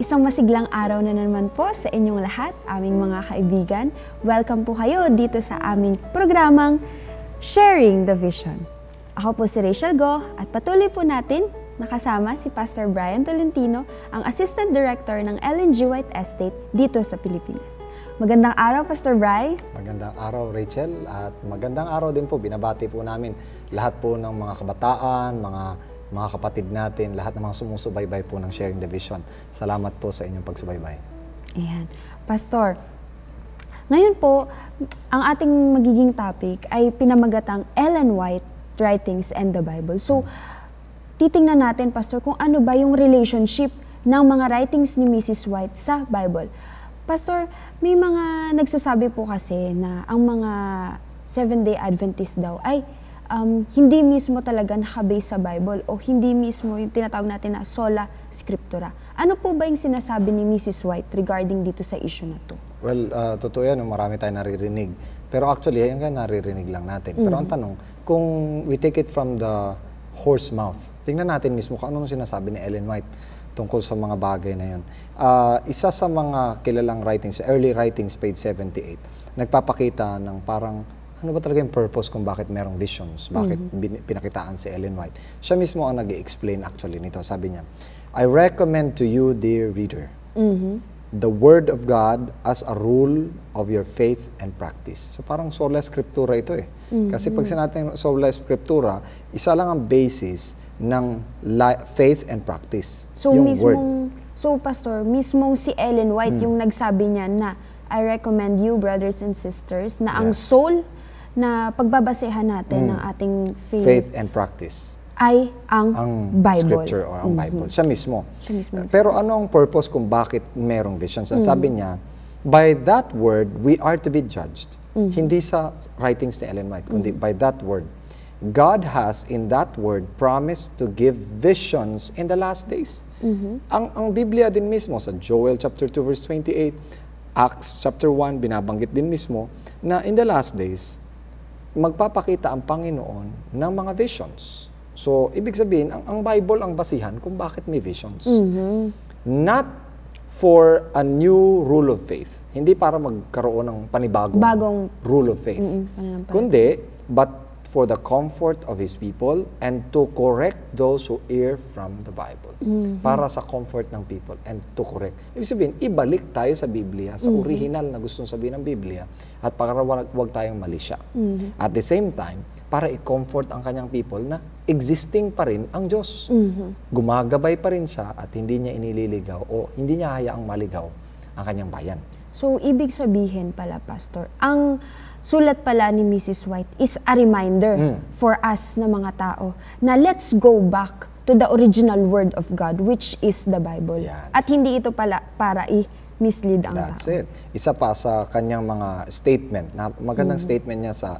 Isang masiglang araw na naman po sa inyong lahat, aming mga kaibigan. Welcome po kayo dito sa aming programang Sharing the Vision. Ako po si Rachel Go at patuloy po natin nakasama si Pastor Brian Tolentino, ang Assistant Director ng Ellen G. White Estate dito sa Pilipinas. Magandang araw, Pastor Brian. Magandang araw, Rachel. At magandang araw din po, binabati po namin lahat po ng mga kabataan, mga kapatid natin, lahat ng mga sumusubaybay po ng Sharing the Vision. Salamat po sa inyong pagsubaybay. Ayan. Pastor, ngayon po, ang ating magiging topic ay pinamagatang Ellen White Writings and the Bible. So, titingnan natin, Pastor, kung ano ba yung relationship ng mga writings ni Mrs. White sa Bible. Pastor, may mga nagsasabi po kasi na ang mga Seventh-day Adventist daw ay hindi mismo talaga nakabase sa Bible o hindi mismo yung tinatawag natin na sola scriptura. Ano po ba yung sinasabi ni Mrs. White regarding dito sa issue na to? Well, totoo yan, marami tayong naririnig. Pero actually, yan nga naririnig lang natin. Pero ang tanong, kung we take it from the horse mouth, tingnan natin mismo kung anong sinasabi ni Ellen White tungkol sa mga bagay na yun. Isa sa mga kilalang writings, early writings, page 78, nagpapakita ng parang ano ba talaga yung purpose kung bakit merong visions, bakit pinakitaan si Ellen White. Siya mismo ang nag-explain actually nito. Sabi niya, I recommend to you, dear reader, the Word of God as a rule of your faith and practice. So parang sola scriptura ito eh. Kasi pag sinatang sola scriptura, isa lang ang basis ng faith and practice. So, yung mismong, Word. So, Pastor, mismong si Ellen White yung nagsabi niya na I recommend you, brothers and sisters, na ang soul na pagbabasehan natin ng ating faith and practice ay ang Bible. Scripture or ang Bible. Siya mismo. Siya mismo. Pero ano ang purpose kung bakit merong visions? Ang sabi niya, by that word, we are to be judged. Hindi sa writings ni Ellen White, kundi by that word. God has in that word promised to give visions in the last days. Ang Biblia din mismo sa Joel chapter 2 verse 28, Acts chapter 1 binabanggit din mismo na in the last days magpapakita ang Panginoon ng mga visions. So, ibig sabihin, ang Bible ang basihan kung bakit may visions. Not for a new rule of faith. Hindi para magkaroon ng panibagong rule of faith. Kundi, but for the comfort of His people and to correct those who err from the Bible. Para sa comfort ng people and to correct. Ibig sabihin, ibalik tayo sa Biblia, sa original na gustong sabihin ng Biblia, at para wag tayong mali siya. At the same time, para i-comfort ang kanyang people na existing pa rin ang Diyos. Gumagabay pa rin siya at hindi niya inililigaw o hindi niya hayaang maligaw ang kanyang bayan. So, ibig sabihin pala, Pastor, ang sulat pala ni Mrs. White is a reminder for us na mga tao na let's go back to the original Word of God, which is the Bible. Yan. At hindi ito pala para i-mislead ang That's tao. it. Isa pa sa kanyang mga statement, na magandang statement niya sa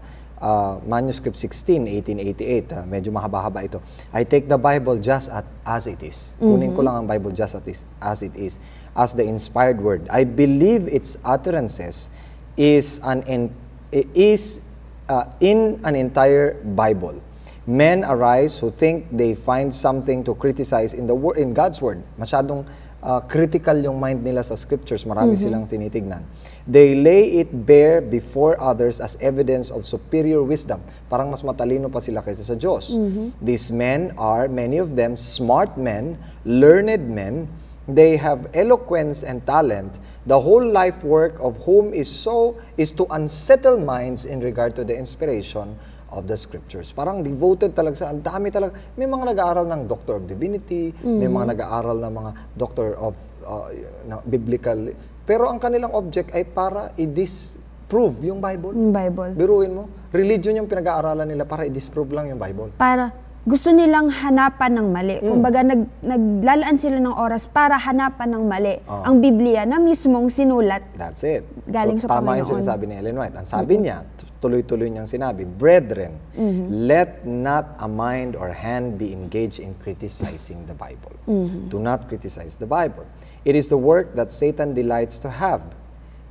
Manuscript 16, 1888. Medyo mahaba-haba ito. I take the Bible just as it is. Kunin ko lang ang Bible just as it is. As the inspired Word. I believe its utterances is in an entire Bible. Men arise who think they find something to criticize in God's Word. Masyadong critical yung mind nila sa scriptures. Marami silang tinitignan. They lay it bare before others as evidence of superior wisdom. Parang mas matalino pa sila kaysa sa Diyos. These men are, many of them, smart men, learned men. They have eloquence and talent, the whole life work of whom is to unsettle minds in regard to the inspiration of the scriptures. Parang devoted talaga sa, ang dami talaga. May mga nag-aaral ng Doctor of Divinity, may mga nag-aaral ng mga Doctor of Biblical, pero ang kanilang object ay para i-disprove yung Bible. Bible. Biruin mo, religion yung pinag-aaralan nila para i-disprove lang yung Bible. Para gusto nilang hanapan ng mali. Kumbaga, naglalaan sila ng oras para hanapan ng mali ang Biblia na mismong sinulat. That's it. Galing so, sa tama Panginoon. yung sinasabi ni Ellen White. Ang sabi niya, tuloy-tuloy niyang sinabi, Brethren, let not a mind or hand be engaged in criticizing the Bible. Do not criticize the Bible. It is the work that Satan delights to have.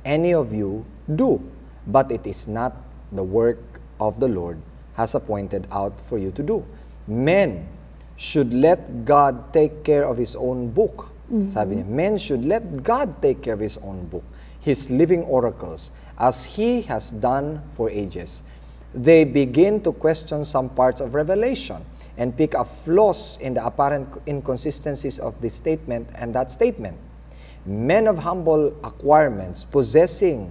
Any of you do, but it is not the work of the Lord has appointed out for you to do. Men should let God take care of His own book. Sabi niya, men should let God take care of His own book, His living oracles, as He has done for ages. They begin to question some parts of Revelation and pick up flaws in the apparent inconsistencies of this statement and that statement. Men of humble acquirements, possessing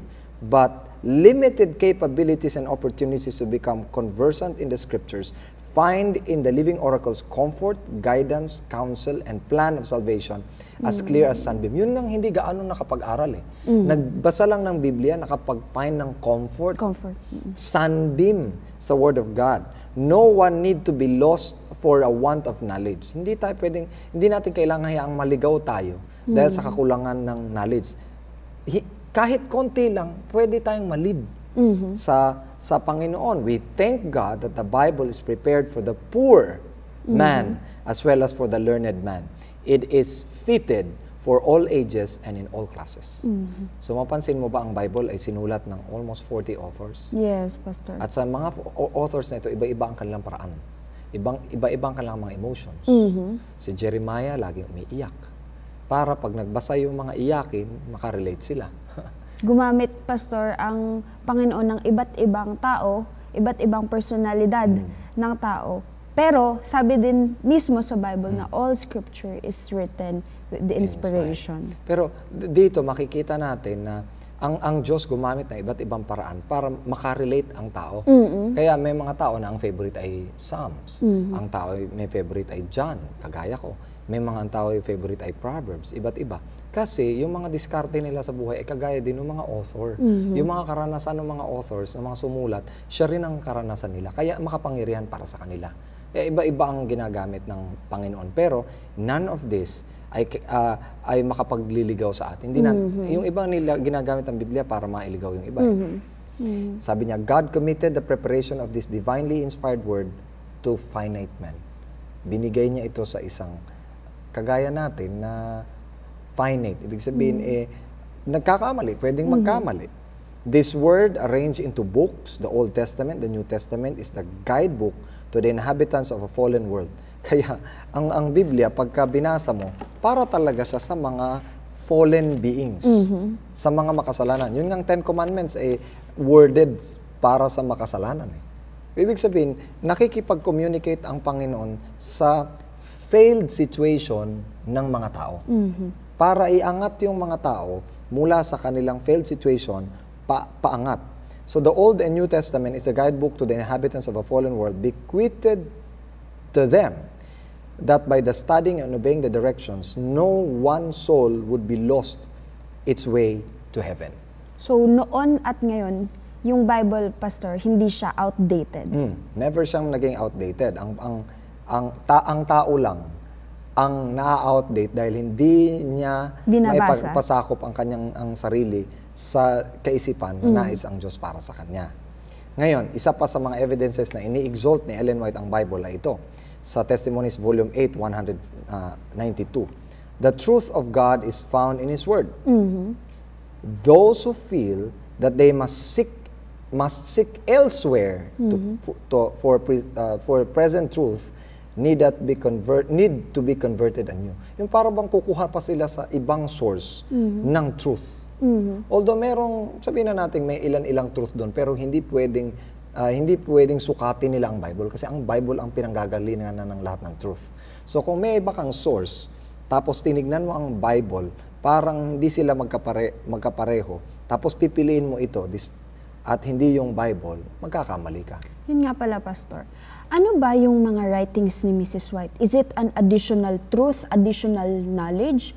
but limited capabilities and opportunities to become conversant in the Scriptures, find in the living oracles comfort, guidance, counsel, and plan of salvation as clear as sunbeam. Yun ang hindi gaano nakapag-aral eh. Nagbasa lang ng Biblia, nakapag-find ng comfort. Sunbeam sa Word of God. No one need to be lost for a want of knowledge. Hindi natin kailangan hayaang maligaw tayo dahil sa kakulangan ng knowledge. Kahit konti lang, pwede tayong malib sa Panginoon. We thank God that the Bible is prepared for the poor man as well as for the learned man. It is fitted for all ages and in all classes. So mapansin mo ba ang Bible ay sinulat ng almost 40 authors? Yes, Pastor. At sa mga authors na ito, iba-iba ang kanilang paraan. Iba-iba ang kanilang mga emotions. Si Jeremiah laging umiiyak. Para pag nagbasa yung mga iyakin, makarelate sila. Gumamit, Pastor, ang Panginoon ng iba't ibang tao, iba't ibang personalidad ng tao. Pero sabi din mismo sa Bible na all scripture is written with the inspiration. Pero dito makikita natin na ang Diyos gumamit ng iba't ibang paraan para makarelate ang tao. Kaya may mga tao na ang favorite ay Psalms. Ang tao may favorite ay John, kagaya ko. May mga tao ay favorite ay Proverbs, iba't iba. Kasi yung mga diskarte nila sa buhay ay kagaya din ng mga author. Yung mga karanasan ng mga authors, ng mga sumulat, siya rin ang karanasan nila. Kaya makapangyarihan para sa kanila. Kaya iba-iba ang ginagamit ng Panginoon. Pero none of this ay makapagliligaw sa atin. Hindi yung ibang nila ginagamit ng Biblia para mailigaw yung iba. Sabi niya, God committed the preparation of this divinely inspired word to finite men. Binigay niya ito sa isang kagaya natin na finite. Ibig sabihin, nagkakamali, pwedeng magkamali. This word arranged into books, the Old Testament, the New Testament, is the guidebook to the inhabitants of a fallen world. Kaya, ang Biblia, pagka binasa mo, para talaga siya sa mga fallen beings, sa mga makasalanan. Yun ang Ten Commandments ay worded para sa makasalanan. Ibig sabihin, nakikipag-communicate ang Panginoon sa failed situation ng mga tao. Para iangat yung mga tao mula sa kanilang failed situation, paangat. So the Old and New Testament is a guidebook to the inhabitants of a fallen world, bequeathed to them, that by the studying and obeying the directions, no one soul would be lost its way to heaven. So noon at ngayon, yung Bible, Pastor, hindi siya outdated. Never siyang naging outdated. Ang tao lang ang na-outdate dahil hindi niya maipasakop ang sarili sa kaisipan na nais ang Diyos para sa kanya. Ngayon, isa pa sa mga evidences na ini-exalt ni Ellen White ang Bible ay ito. Sa Testimonies Volume 8, 192. The truth of God is found in His Word. Those who feel that they must seek elsewhere for present truth need to be converted anew. Yung para bang kukuha pa sila sa ibang source ng truth. Although sabihin na natin may ilan-ilang truth doon, pero hindi pwedeng sukatin nila ang Bible kasi ang Bible ang pinanggagalingan ng lahat ng truth. So kung may iba kang source, tapos tinignan mo ang Bible, parang hindi sila magkapareho, tapos pipiliin mo ito at hindi yung Bible, magkakamali ka. Yun nga pala, Pastor. Ano ba yung mga writings ni Mrs. White? Is it an additional truth, additional knowledge,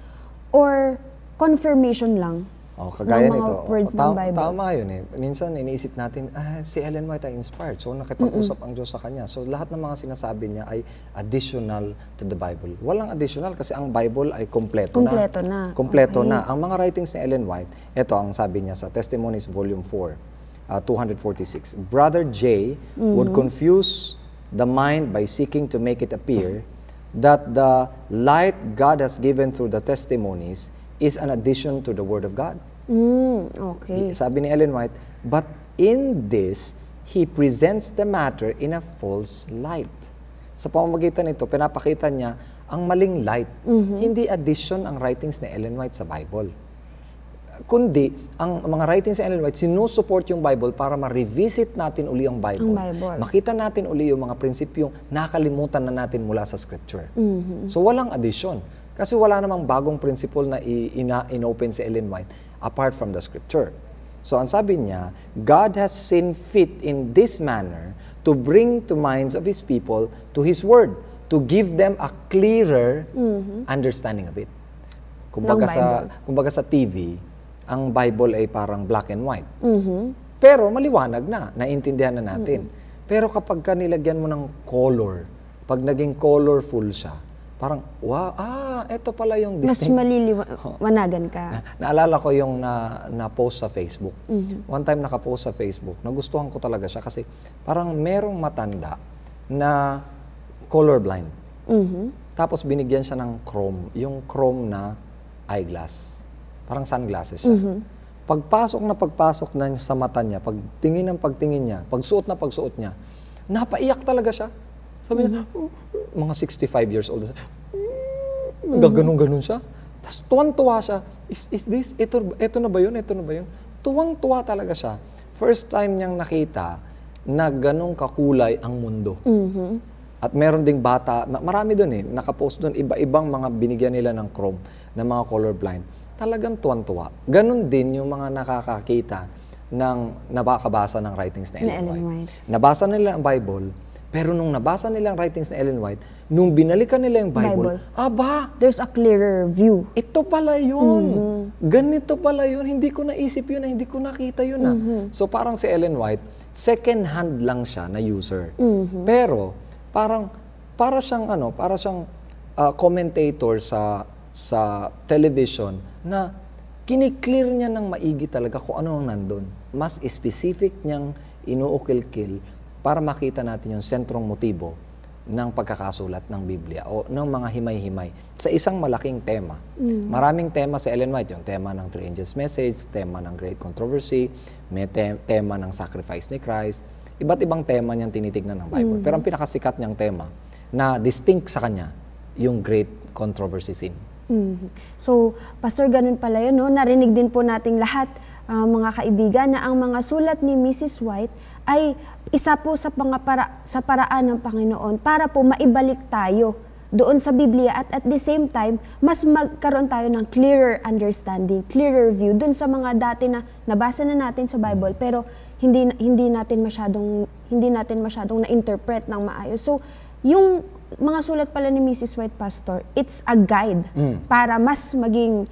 or confirmation lang? Kagaya ng mga nito. words ng Bible? Tama yun eh. Minsan iniisip natin, si Ellen White ay inspired. So nakipag-usap ang Diyos sa kanya. So lahat ng mga sinasabi niya ay additional to the Bible. Walang additional kasi ang Bible ay kompleto na. Kompleto na. Ang mga writings ni Ellen White, ito ang sabi niya sa Testimonies Volume 4, 246. Brother J would confuse the mind by seeking to make it appear that the light God has given through the testimonies is an addition to the Word of God. Okay. Sabi ni Ellen White, but in this, he presents the matter in a false light. Sa pamamagitan nito, pinapakita niya ang maling light. Hindi addition ang writings ni Ellen White sa Bible. Kundi, ang mga writings ni Ellen White, sinusupport yung Bible para ma-revisit natin uli ang Bible. Makita natin uli yung mga prinsipyong nakalimutan na natin mula sa Scripture. So, walang addition. Kasi wala namang bagong principle na inopen si Ellen White apart from the Scripture. So, ang sabi niya, God has seen fit in this manner to bring to minds of His people to His Word, to give them a clearer understanding of it. Kumbaga sa TV, ang Bible ay parang black and white. Pero maliwanag na, naiintindihan na natin. Pero kapag nilagyan mo ng color, pag naging colorful siya, parang, wow, eto pala yung distinct. Mas maliliwanagan ka. Naalala ko yung na-post sa Facebook. One time naka-post sa Facebook, nagustuhan ko talaga siya kasi parang merong matanda na colorblind. Tapos binigyan siya ng chrome, yung chrome na eyeglass. Parang sunglasses siya. Pagpasok na sa mata niya, pagtingin niya, pagsuot niya, napaiyak talaga siya. Sabi niya, mga 65 years old. Gaganong-ganon siya. Tapos tuwang-tuwa siya. Is this? Ito na ba yun? Tuwang-tuwa talaga siya. First time niyang nakita na ganong kakulay ang mundo. At meron ding bata, marami doon nakapost doon, iba-ibang mga binigyan nila ng chrome, ng mga colorblind. Talagang tuwan-tuwa. Ganon din yung mga nakakakita ng nakakabasa ng writings ni Ellen White. Nabasa nila ang Bible, pero nung nabasa nila ang writings ni Ellen White, nung binalikan nila yung Bible, there's a clearer view. Ito pala yun. Ganito pala yun. Hindi ko naisip yun, hindi ko nakita yun. So parang si Ellen White, second hand lang siya na user. Pero para siyang commentator sa television na kiniklear niya ng maigi talaga kung ano ang nandun. Mas specific niyang inuukil-kil para makita natin yung sentrong motibo ng pagkakasulat ng Biblia o ng mga himay-himay sa isang malaking tema. Maraming tema sa Ellen White, yung tema ng Three Angels Message, tema ng Great Controversy, may tema ng Sacrifice ni Christ, iba't ibang tema niyang tinitignan ng Bible. Pero ang pinakasikat niyang tema na distinct sa kanya, yung Great Controversy theme. So, Pastor, ganun pala yun, no? Narinig din po nating lahat, mga kaibigan, na ang mga sulat ni Mrs. White ay isa po sa paraan ng Panginoon para po maibalik tayo doon sa Biblia at the same time, mas magkaroon tayo ng clearer understanding, clearer view doon sa mga dati na nabasa na natin sa Bible pero hindi natin masyadong na-interpret ng maayos. So, yung mga sulat pala ni Mrs. White, Pastor, it's a guide para mas maging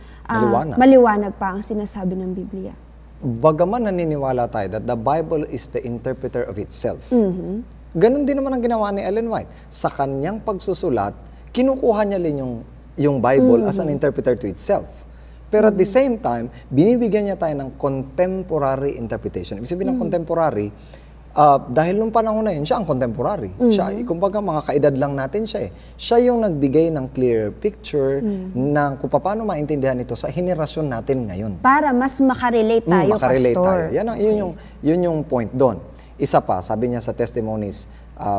maliwanag pa ang sinasabi ng Biblia. Bagaman naniniwala tayo that the Bible is the interpreter of itself. Ganon din naman ang ginawa ni Ellen White. Sa kanyang pagsusulat, kinukuha niya rin yung Bible as an interpreter to itself. Pero at the same time, binibigyan niya tayo ng contemporary interpretation. Ibig sabihin ng contemporary, dahil nung panahon na yun, siya ang contemporary. Siya, kumbaga mga kaedad lang natin siya . Siya yung nagbigay ng clear picture ng kung paano maintindihan ito sa henerasyon natin ngayon. Para mas makarelate tayo, Pastor. Yun yung point doon. Isa pa, sabi niya sa Testimonies,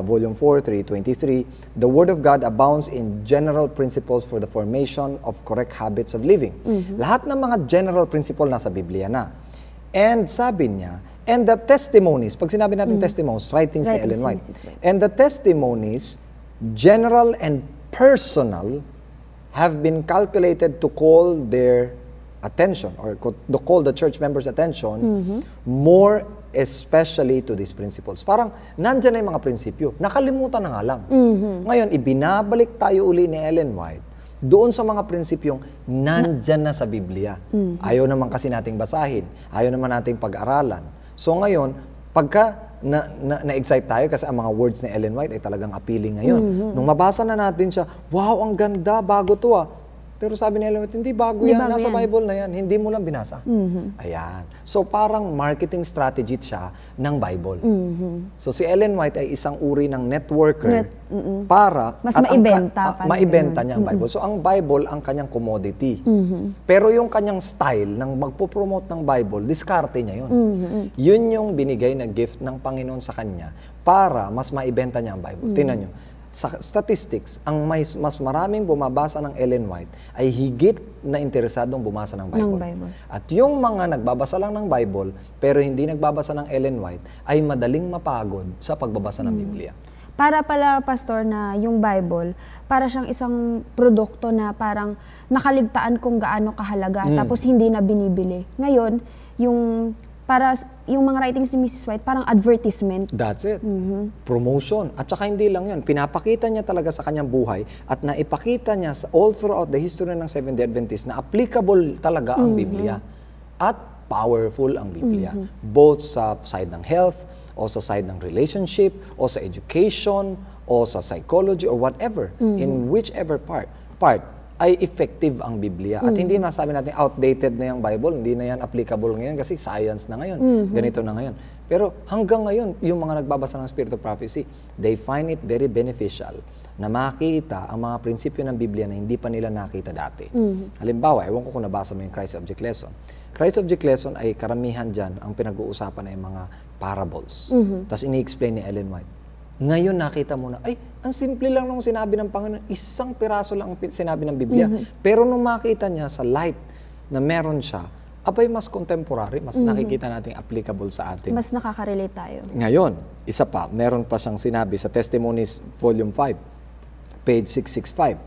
Volume 4, 323, the Word of God abounds in general principles for the formation of correct habits of living. Lahat ng mga general principle nasa Biblia na. And sabi niya, and the testimonies, pag sinabi natin testimonies, writings ni Ellen White. And the testimonies, general and personal, have been calculated to call their attention or to call the church members' attention more especially to these principles. Parang nandyan na yung mga prinsipyo. Nakalimutan na nga lang. Ngayon, ibinabalik tayo uli ni Ellen White doon sa mga prinsipyong nandyan na sa Biblia. Ayaw naman kasi nating basahin. Ayaw naman nating pag-aralan. So ngayon, pagka na-excite tayo kasi ang mga words ni Ellen White ay talagang appealing ngayon. Nung mabasa na natin siya, wow, ang ganda, bago to . Pero sabi ni Ellen White, hindi bago yan, nasa Bible na yan, hindi mo lang binasa. Ayan. So parang marketing strategy siya ng Bible. So si Ellen White ay isang uri ng networker para mas maibenta niya ang Bible. So ang Bible ang kanyang commodity. Pero yung kanyang style ng magpo-promote ng Bible, diskarte niya yun. Yun yung binigay na gift ng Panginoon sa kanya para mas maibenta niya ang Bible. Tingnan nyo. sa statistics, ang mas maraming bumabasa ng Ellen White ay higit na interesadong bumasa ng Bible. At yung mga nagbabasa lang ng Bible, pero hindi nagbabasa ng Ellen White, ay madaling mapagod sa pagbabasa ng Biblia. Para pala, Pastor, na yung Bible, para siyang isang produkto na parang nakaligtaan kung gaano kahalaga, tapos hindi na binibili. Ngayon, yung mga writings ni Mrs. White, parang advertisement. That's it. Promotion. At saka hindi lang yun. Pinapakita niya talaga sa kanyang buhay at naipakita niya all throughout the history ng Seventh-day Adventist na applicable talaga ang Biblia. At powerful ang Biblia. Both sa side ng health, o sa side ng relationship, o sa education, o sa psychology, or whatever. In whichever part ay effective ang Biblia. At hindi masabi natin outdated na yung Bible, hindi na yan applicable ngayon kasi science na ngayon, ganito na ngayon. Pero hanggang ngayon, yung mga nagbabasa ng Spirit of Prophecy, they find it very beneficial na makita ang mga prinsipyo ng Biblia na hindi pa nila nakita dati. Halimbawa, ewan ko kung nabasa mo yung Christ Object Lesson. Christ Object Lesson ay karamihan dyan, ang pinag-uusapan ay mga parables. Tapos ini-explain ni Ellen White. Ngayon nakita mo na, ay, ang simple lang nung sinabi ng Panginoon, isang piraso lang ang sinabi ng Biblia. Pero nung makita niya sa light na meron siya, abay mas contemporary, mas nakikita natin applicable sa atin. Mas nakaka-relate tayo. Ngayon, isa pa, meron pa siyang sinabi sa Testimonies Volume 5, page 665.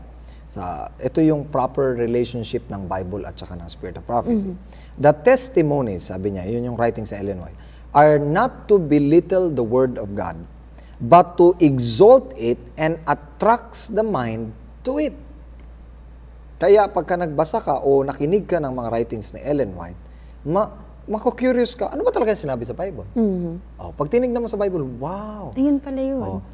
Ito yung proper relationship ng Bible at saka ng Spirit of Prophecy. The testimonies, sabi niya, yun yung writing sa Ellen White, are not to belittle the Word of God, but to exalt it and attracts the mind to it. Kaya pagka nagbasa ka o nakinig ka ng mga writings ni Ellen White, mako-curious ka, ano ba talaga sinabi sa Bible? Pag tinignan mo sa Bible, wow! Ayun pala yun.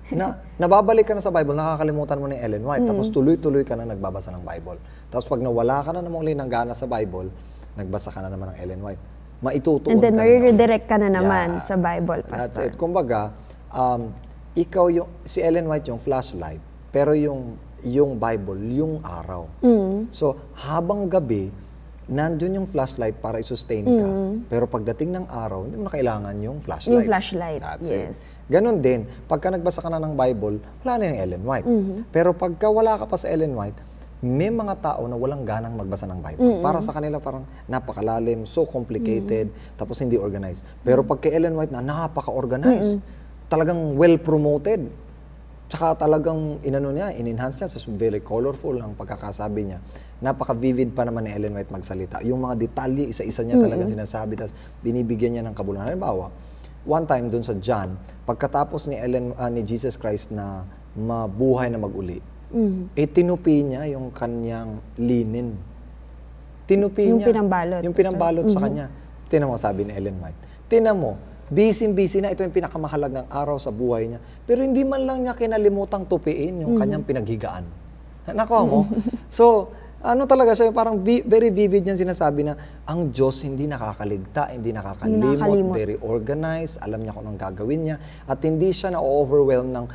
Nababalik ka na sa Bible, nakakalimutan mo ni Ellen White, tapos tuloy-tuloy ka na nagbabasa ng Bible. Tapos pag nawala ka na namang ng gana sa Bible, nagbasa ka na naman ng Ellen White. Maitutuon and then ka redirect ka na naman sa Bible, Pastor. That's it. Kumbaga, ikaw si Ellen White yung flashlight, pero yung Bible, yung araw. So, habang gabi, nandun yung flashlight para i-sustain ka. Pero pagdating ng araw, hindi mo na kailangan yung flashlight. Yung flashlight, That's yes. It. Ganon din, pagka nagbasa ka na ng Bible, wala na yung Ellen White. Pero pagka wala ka pa sa Ellen White, may mga tao na walang ganang magbasa ng Bible. Para sa kanila parang napakalalim, so complicated, tapos hindi organized. Pero pagka Ellen White na napaka-organized, talagang well-promoted. Tsaka talagang in-enhance niya. So very colorful ang pagkakasabi niya. Napaka-vivid pa naman ni Ellen White magsalita. Yung mga detalye, isa-isa niya talagang sinasabi, tapos binibigyan niya ng kabuluhan. Halimbawa, one time dun sa John, pagkatapos ni Jesus Christ na mabuhay na mag-uli, tinupi niya yung kanyang linen. Tinupi yung niya. Pinambalot. Yung pinambalot sa kanya. Tinan mo, sabi ni Ellen White. Tinan mo, busy na, ito yung pinakamahalagang araw sa buhay niya. Pero hindi man lang niya kinalimutang tupiin yung kanyang pinaghigaan. Nakuha mo? So, talaga siya, parang very vivid niyang sinasabi na ang Diyos hindi nakakaligta, hindi nakakalimot, very organized, alam niya kung anong gagawin niya, at hindi siya na-overwhelm ng,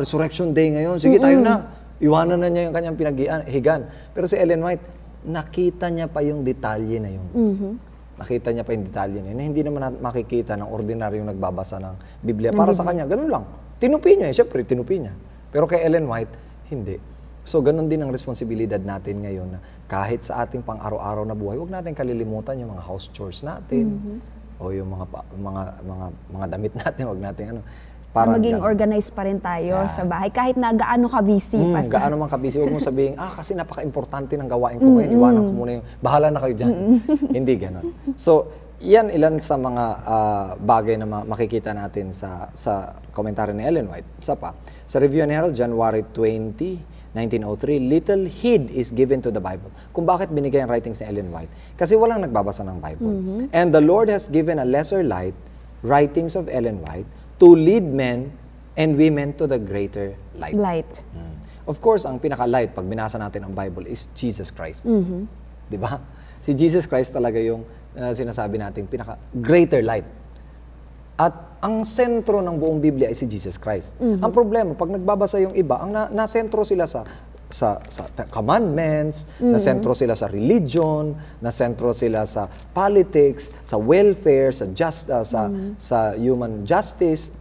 Resurrection Day ngayon, sige tayo na. Iwanan na niya yung kanyang pinaghigaan. Pero si Ellen White, nakita niya pa yung detalye na yun. Nakita niya pa yung detalye na yun. Hindi naman makikita ng ordinaryong nagbabasa ng Biblia. Para sa kanya, ganun lang. Tinupi niya, siyempre, tinupi niya. Pero kay Ellen White, hindi. So, ganun din ang responsibilidad natin ngayon na kahit sa ating pang-araw-araw na buhay, huwag natin kalilimutan yung mga house chores natin o yung mga damit natin, huwag natin parang maging organized pa rin tayo sa bahay. Kahit na gaano ka busy. Gaano man ka busy, huwag mo sabihin, kasi napaka-importante ng gawain ko ngayon, iwanan ko muna yung, bahala na kayo dyan. Hindi ganon. So, yan ilan sa mga bagay na makikita natin sa komentaryo ni Ellen White. Isa pa, sa Review and Herald, January 20, 1903, little heed is given to the Bible. Kung bakit binigay ang writings ni Ellen White? Kasi walang nagbabasa ng Bible. And the Lord has given a lesser light, writings of Ellen White, to lead men and women to the greater light. Of course, ang pinaka-light, pag binasa natin ang Bible, is Jesus Christ. Di ba? Si Jesus Christ talaga yung sinasabi natin, pinaka-greater light. At ang sentro ng buong Biblia ay si Jesus Christ. Ang problema, pag nagbabasa yung iba, ang nasentro sila sa commandments, nasentro sila sa religion, nasentro sila sa politics, sa welfare, sa human justice.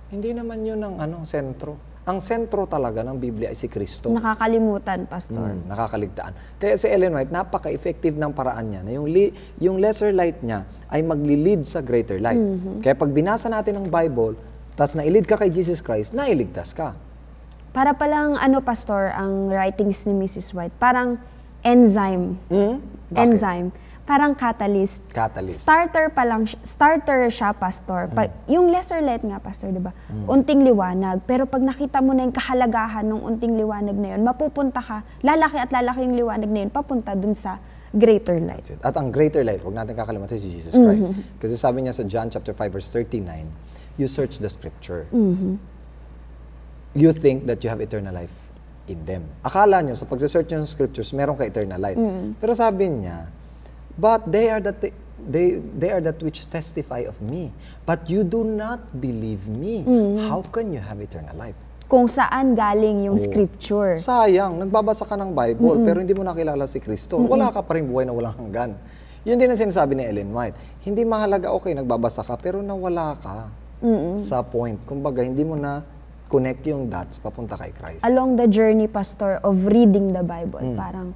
Hindi naman yun ang sentro. Ang sentro talaga ng Biblia ay si Kristo. Nakakalimutan, Pastor. Nakakaligtaan. Kaya si Ellen White, napaka-effective ng paraan niya na yung lesser light niya ay magli-lead sa greater light. Kaya pag binasa natin ang Bible, tapos nailid ka kay Jesus Christ, nailigtas ka. Para palang, Pastor, ang writings ni Mrs. White, parang enzyme. Enzyme. Parang catalyst. Catalyst. Starter siya, Pastor. Yung lesser light nga, Pastor, di ba? Unting liwanag. Pero pag nakita mo na yung kahalagahan ng unting liwanag na yun, mapupunta ka, lalaki at lalaki yung liwanag na yun, papunta dun sa greater light. That's it. At ang greater light, huwag natin kakalimutan si Jesus Christ. Kasi sabi niya sa John chapter 5 verse 39, you search the scripture. You think that you have eternal life in them. Akala nyo, sa pagsasearch nyo sa scriptures, meron ka eternal life. Pero sabi niya, but they are that which testify of me. But you do not believe me. How can you have eternal life? Kung saan galing yung scripture. Sayang, nagbabasa ka ng Bible, pero hindi mo nakilala si Kristo. Wala ka pa rin buhay na walang hanggan. Yun din ang sinasabi ni Ellen White. Hindi mahalaga, okay, nagbabasa ka, pero nawala ka sa point. Kumbaga, hindi mo na connect yung dots papunta kay Christ. Along the journey, Pastor, of reading the Bible, parang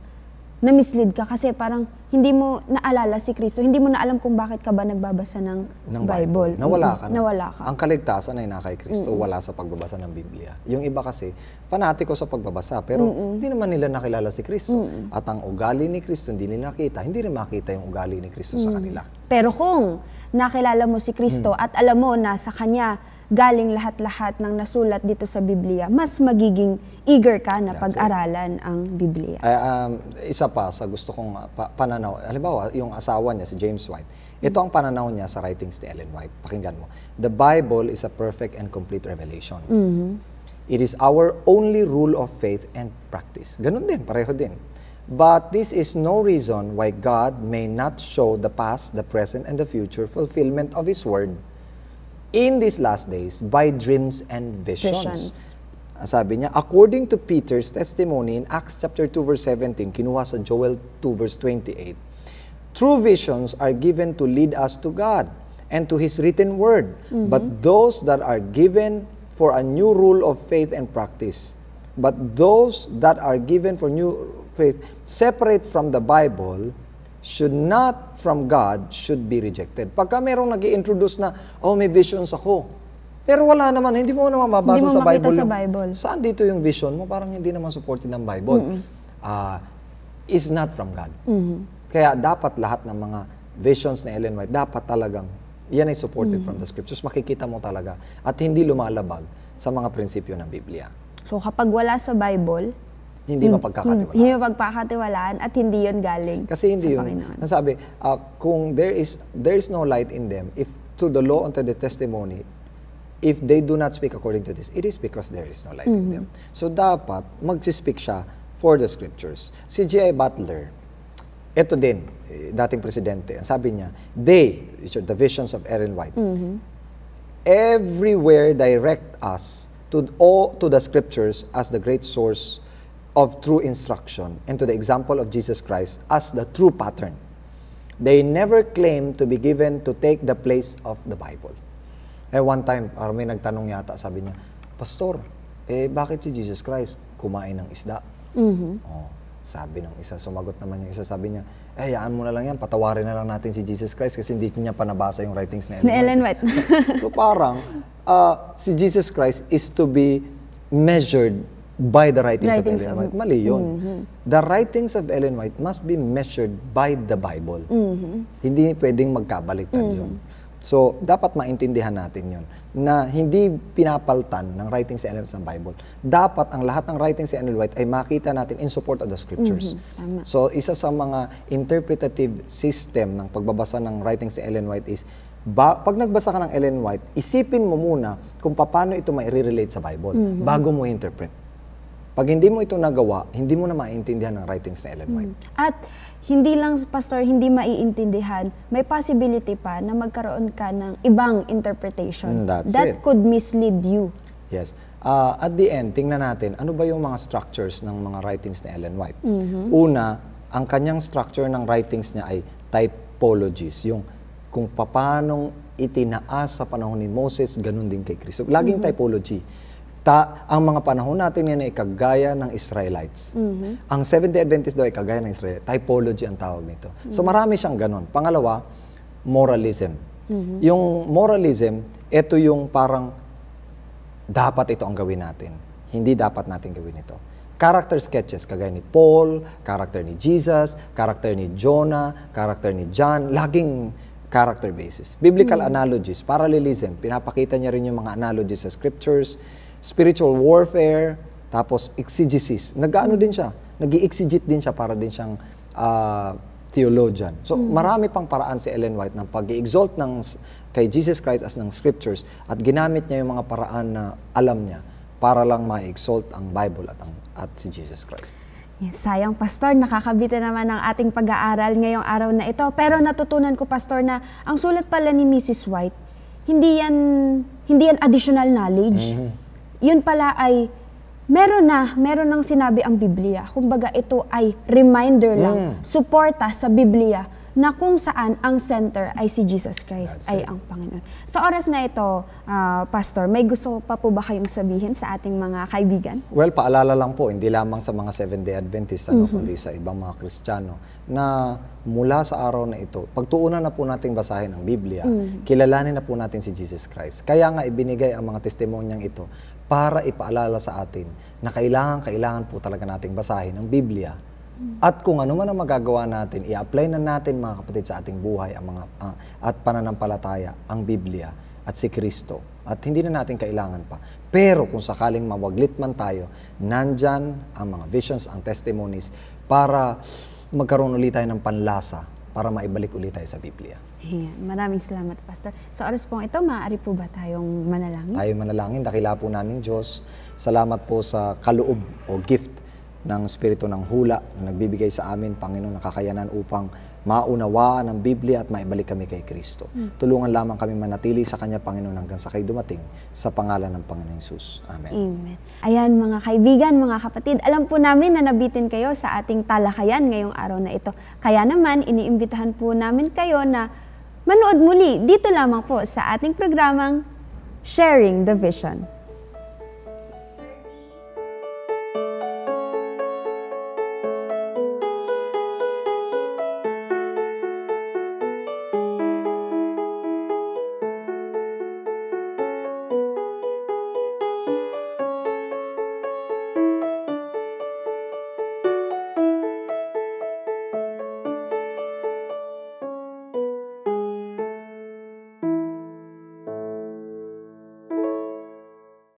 na-mislead ka kasi parang hindi mo naalala si Kristo, hindi mo na alam kung bakit ka ba nagbabasa ng Bible. Nawala ka na. Nawala ka. Ang kaligtasan ay na kay Kristo, wala sa pagbabasa ng Biblia. Yung iba kasi, panatiko sa pagbabasa, pero hindi naman nila nakilala si Kristo. At ang ugali ni Kristo, hindi nila nakita. Hindi rin makita yung ugali ni Kristo sa kanila. Pero kung nakilala mo si Kristo at alam mo na sa Kanya galing lahat-lahat ng nasulat dito sa Biblia, mas magiging eager ka na pag-aralan ang Biblia. Isa pa sa gusto kong pananaw, halimbawa, yung asawa niya, si James White, ito ang pananaw niya sa writings ni Ellen White. Pakinggan mo. The Bible is a perfect and complete revelation. It is our only rule of faith and practice. Ganun din, pareho din. But this is no reason why God may not show the past, the present, and the future fulfillment of His Word in these last days by dreams and visions. Sabi niya, according to Peter's testimony in Acts chapter 2 verse 17, kinuha sa Joel 2 verse 28, true visions are given to lead us to God and to His written word, but those that are given for a new rule of faith and practice, but those that are given for new faith separate from the Bible should not from God should be rejected. Pagka merong nag-i-introduce na, may visions ako. Pero wala naman, hindi mo naman mabasa sa Bible. Sa Bible. Saan dito yung vision mo? Parang hindi naman supported ng Bible. Is not from God. Kaya dapat lahat ng mga visions ni Ellen White, dapat talagang, yan ay supported from the scriptures. Makikita mo talaga. At hindi lumalabag sa mga prinsipyo ng Biblia. So kapag wala sa Bible, hindi mapagkakatiwalaan. Hindi mapagkakatiwalaan at hindi yun galing kasi hindi sa yun. Panginoon. Nasabi, kung there is no light in them, if to the law and to the testimony, if they do not speak according to this, it is because there is no light in them. So dapat magsispeak siya for the scriptures. Si G.I. Butler, ito din, dating presidente, sabi niya, they, which are the visions of Ellen White, everywhere direct us to the scriptures as the great source of true instruction and to the example of Jesus Christ as the true pattern. They never claim to be given to take the place of the Bible. One time, may nagtanong yata, sabi niya, Pastor, bakit si Jesus Christ kumain ng isda? Sabi ng isa, sumagot naman yung isa, sabi niya, hayaan mo na lang yan, patawarin na lang natin si Jesus Christ kasi hindi niya panabasa yung writings ni Ellen White. So parang, si Jesus Christ is to be measured by the writings of Ellen White. Mali yun. The writings of Ellen White must be measured by the Bible. Hindi pwedeng magkabaliktad yun. So, dapat maintindihan natin yun, na hindi pinapaltan ng writings ni Ellen White sa Bible. Dapat ang lahat ng writings ni Ellen White ay makita natin in support of the scriptures. So, isa sa mga interpretative system ng pagbabasa ng writings ni Ellen White is, pag nagbasa ka ng Ellen White, isipin mo muna kung paano ito mai-relate sa Bible bago mo interpret. Pag hindi mo ito nagawa, hindi mo na maintindihan ng writings ni Ellen White. At hindi lang, Pastor, hindi maiintindihan, may possibility pa na magkaroon ka ng ibang interpretation. That could mislead you. Yes. At the end, tingnan natin, ano ba yung mga structures ng mga writings ni Ellen White? Una, ang kanyang structure ng writings niya ay typologies. Yung kung paanong itinaas sa panahon ni Moses, ganun din kay Kristo. Laging typology. Ang mga panahon natin ngayon ay kagaya ng Israelites. Ang Seventh-day Adventist daw ay kagaya ng Israelites. Typology ang tawag nito. So marami siyang ganon. Pangalawa, moralism. Yung moralism, ito yung parang dapat ito ang gawin natin. Hindi dapat natin gawin ito. Character sketches, kagaya ni Paul, character ni Jesus, character ni Jonah, character ni John, laging character basis. Biblical analogies, parallelism, pinapakita niya rin yung mga analogies sa scriptures, spiritual warfare, tapos exegesis. Nag-ano din siya, nag-i-exegete din siya para din siyang theologian. So marami pang paraan si Ellen White ng pag-i-exalt kay Jesus Christ as ng scriptures at ginamit niya yung mga paraan na alam niya para lang ma-exalt ang Bible at si Jesus Christ. Yes, sayang, Pastor, nakakabitin naman ang ating pag-aaral ngayong araw na ito. Pero natutunan ko, Pastor, na ang sulat pala ni Mrs. White, hindi yan additional knowledge. Yun pala ay meron nang sinabi ang Biblia. Kumbaga, ito ay reminder lang, suporta sa Biblia na kung saan ang center ay si Jesus Christ, ay ang Panginoon. Sa oras na ito, Pastor, may gusto pa po ba kayong sabihin sa ating mga kaibigan? Well, paalala lang po, hindi lamang sa mga Seventh-day Adventists, kundi sa ibang mga Kristiyano, na mula sa araw na ito, pagtuunan na po nating basahin ang Biblia, kilalanin na po natin si Jesus Christ. Kaya nga ibinigay ang mga testimonyang ito para ipaalala sa atin na kailangan po talaga nating basahin ang Biblia. At kung ano man ang magagawa natin, i-apply na natin, mga kapatid, sa ating buhay at pananampalataya ang Biblia at si Kristo. At hindi na natin kailangan pa. Pero kung sakaling mawaglit man tayo, nandyan ang mga visions, ang testimonies, para magkaroon ulit tayo ng panlasa, para maibalik ulit tayo sa Biblia. Ayan. Maraming salamat, Pastor. Sa oras pong ito, maaari po ba tayong manalangin? Tayo manalangin, dakila po namin Diyos. Salamat po sa kaloob o gift ng Espiritu ng Hula na nagbibigay sa amin, Panginoon, na kakayanan upang maunawaan ang Biblia at maibalik kami kay Kristo. Tulungan lamang kami manatili sa Kanya, Panginoon, hanggang sa kayo dumating, sa pangalan ng Panginoong Hesus. Amen. Amen. Ayan, mga kaibigan, mga kapatid, alam po namin na nabitin kayo sa ating talakayan ngayong araw na ito. Kaya naman, iniimbitahan po namin kayo na manood muli dito lamang po sa ating programang Sharing the Vision.